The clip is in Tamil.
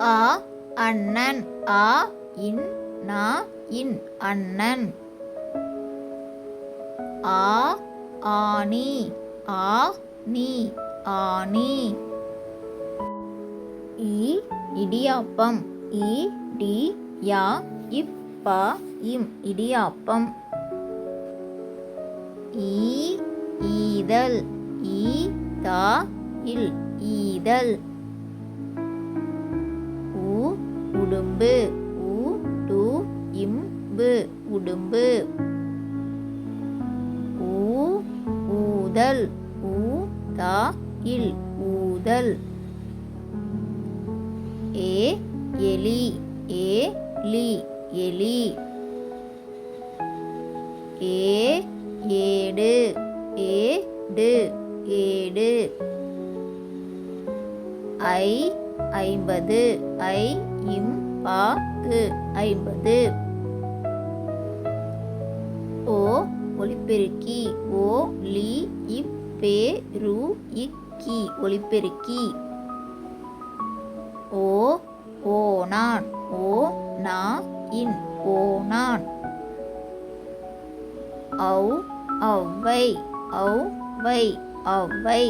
ஆ அண்ணன். ஆ இன் நா இன் அண்ணன். ஆ ஆணி. ஆ நீ ஆணி. இ இடியாப்பம். இ டி யா இப் பா இம் இடியாப்பம். ஈ ஈதல். ஈ தா இல் ஈதல். உ உடும்பு. உ டு இம்பு உடும்பு. ஊ ஊதல். ஊ தா இல் ஊதல். ஏ எலி. ஏ லி எலி. ஏ ஏடு. ஏடு ஏடு. ஐ ஐம்பது. ஐ இம் பா கு ஐம்பது. ஓ ஒலிபெருக்கி. ஓ லி இப் பே ரு இக்கி ஒலிபெருக்கி. ஓ ஓணான். ஓ நா இன் ஓணான். ஔ ஔவை. ஔவை ஔவை.